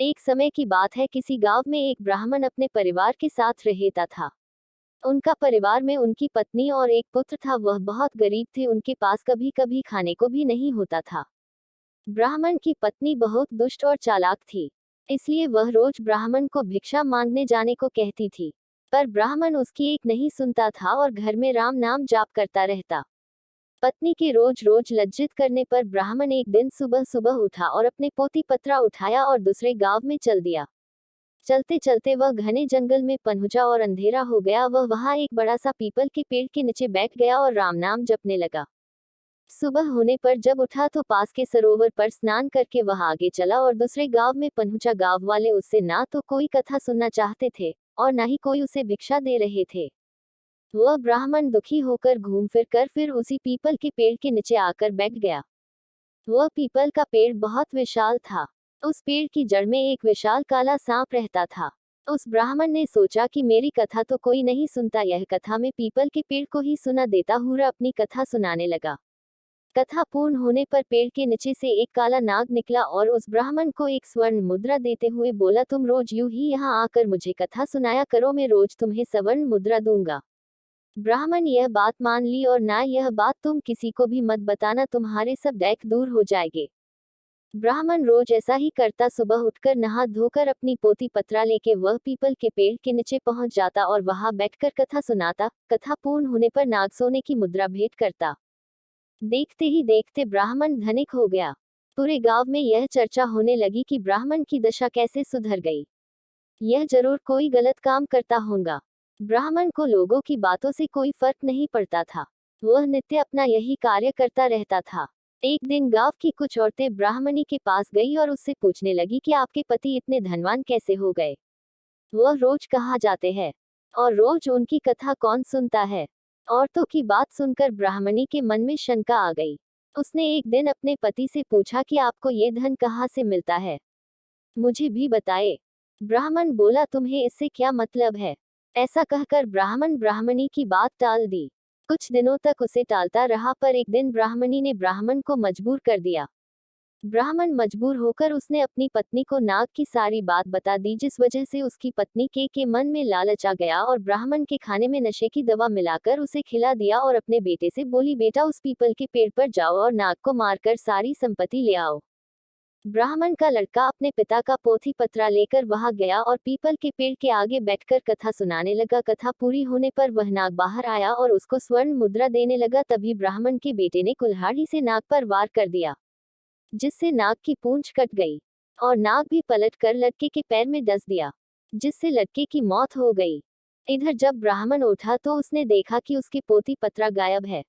एक समय की बात है, किसी गांव में एक ब्राह्मण अपने परिवार के साथ रहता था। उनका परिवार में उनकी पत्नी और एक पुत्र था। वह बहुत गरीब थे, उनके पास कभी कभी खाने को भी नहीं होता था। ब्राह्मण की पत्नी बहुत दुष्ट और चालाक थी, इसलिए वह रोज ब्राह्मण को भिक्षा मांगने जाने को कहती थी। पर ब्राह्मण उसकी एक नहीं सुनता था और घर में राम नाम जाप करता रहता। पत्नी के रोज रोज लज्जित करने पर ब्राह्मण एक दिन सुबह सुबह उठा और अपने पोती पत्रा उठाया और दूसरे गांव में चल दिया। चलते चलते वह घने जंगल में पहुंचा और अंधेरा हो गया। वह वहां एक बड़ा सा पीपल के पेड़ के नीचे बैठ गया और राम नाम जपने लगा। सुबह होने पर जब उठा तो पास के सरोवर पर स्नान करके वह आगे चला और दूसरे गांव में पहुंचा। गांव वाले उससे ना तो कोई कथा सुनना चाहते थे और ना ही कोई उसे भिक्षा दे रहे थे। वह ब्राह्मण दुखी होकर घूम फिर उसी पीपल के पेड़ के नीचे आकर बैठ गया। वह पीपल का पेड़ बहुत विशाल था। उस पेड़ की जड़ में एक विशाल काला सांप रहता था। उस ब्राह्मण ने सोचा कि मेरी कथा तो कोई नहीं सुनता, यह कथा मैं पीपल के पेड़ को ही सुना देता हूँ। अपनी कथा सुनाने लगा। कथा पूर्ण होने पर पेड़ के नीचे से एक काला नाग निकला और उस ब्राह्मण को एक स्वर्ण मुद्रा देते हुए बोला, तुम रोज यूं ही यहाँ आकर मुझे कथा सुनाया करो, मैं रोज तुम्हें स्वर्ण मुद्रा दूंगा। ब्राह्मण यह बात मान ली और ना यह बात तुम किसी को भी मत बताना, तुम्हारे सब दैख दूर हो जाएंगे। ब्राह्मण रोज ऐसा ही करता। सुबह उठकर नहा धोकर अपनी पोती पत्रा लेके वह पीपल के पेड़ के नीचे पहुंच जाता और वहां बैठकर कथा सुनाता। कथा पूर्ण होने पर नाग सोने की मुद्रा भेंट करता। देखते ही देखते ब्राह्मण धनिक हो गया। पूरे गांव में यह चर्चा होने लगी कि ब्राह्मण की दशा कैसे सुधर गई। यह जरूर कोई गलत काम करता होगा। ब्राह्मण को लोगों की बातों से कोई फर्क नहीं पड़ता था। वह नित्य अपना यही कार्य करता रहता था। एक दिन गांव की कुछ औरतें ब्राह्मणी के पास गई और उससे पूछने लगी कि आपके पति इतने धनवान कैसे हो गए? वह रोज कहाँ जाते हैं और रोज उनकी कथा कौन सुनता है? औरतों की बात सुनकर ब्राह्मणी के मन में शंका आ गई। उसने एक दिन अपने पति से पूछा कि आपको ये धन कहाँ से मिलता है, मुझे भी बताए। ब्राह्मण बोला, तुम्हें इससे क्या मतलब है? ऐसा कहकर ब्राह्मण ब्राह्मणी की बात टाल दी। कुछ दिनों तक उसे टालता रहा, पर एक दिन ब्राह्मणी ने ब्राह्मण को मजबूर कर दिया। ब्राह्मण मजबूर होकर उसने अपनी पत्नी को नाग की सारी बात बता दी, जिस वजह से उसकी पत्नी के मन में लालच आ गया और ब्राह्मण के खाने में नशे की दवा मिलाकर उसे खिला दिया और अपने बेटे से बोली, बेटा उस पीपल के पेड़ पर जाओ और नाग को मारकर सारी संपत्ति ले आओ। ब्राह्मण का लड़का अपने पिता का पोथी पत्रा लेकर वहां गया और पीपल के पेड़ के आगे बैठकर कथा सुनाने लगा। कथा पूरी होने पर वह नाग बाहर आया और उसको स्वर्ण मुद्रा देने लगा। तभी ब्राह्मण के बेटे ने कुल्हाड़ी से नाग पर वार कर दिया, जिससे नाग की पूंछ कट गई और नाग भी पलट कर लड़के के पैर में डस दिया, जिससे लड़के की मौत हो गई। इधर जब ब्राह्मण उठा तो उसने देखा कि उसकी पोती पत्रा गायब है।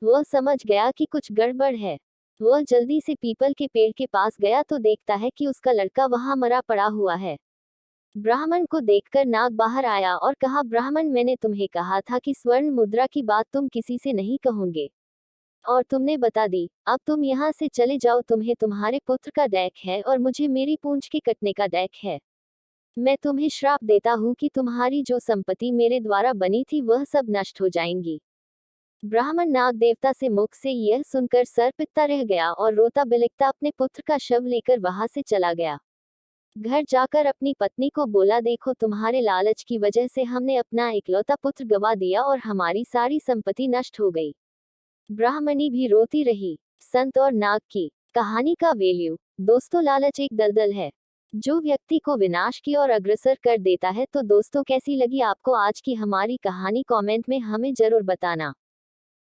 वह समझ गया कि कुछ गड़बड़ है। वह जल्दी से पीपल के पेड़ के पास गया तो देखता है कि उसका लड़का वहां मरा पड़ा हुआ है। ब्राह्मण को देखकर नाग बाहर आया और कहा, ब्राह्मण, मैंने तुम्हें कहा था कि स्वर्ण मुद्रा की बात तुम किसी से नहीं कहोगे और तुमने बता दी। अब तुम यहाँ से चले जाओ, तुम्हें तुम्हारे पुत्र का दैख है और मुझे मेरी पूंछ के कटने का दैख है। मैं तुम्हें श्राप देता हूँ कि तुम्हारी जो संपत्ति मेरे द्वारा बनी थी वह सब नष्ट हो जाएंगी। ब्राह्मण नाग देवता से मुख से यह सुनकर सर पिता रह गया और रोता बिलखता अपने पुत्र का शव लेकर वहां से चला गया। घर जाकर अपनी पत्नी को बोला, देखो तुम्हारे लालच की वजह से हमने अपना इकलौता पुत्र गवा दिया और हमारी सारी संपत्ति नष्ट हो गई। ब्राह्मणी भी रोती रही। संत और नाग की कहानी का वैल्यू। दोस्तों, लालच एक दलदल है जो व्यक्ति को विनाश की ओर अग्रसर कर देता है। तो दोस्तों, कैसी लगी आपको आज की हमारी कहानी? कमेंट में हमें जरूर बताना।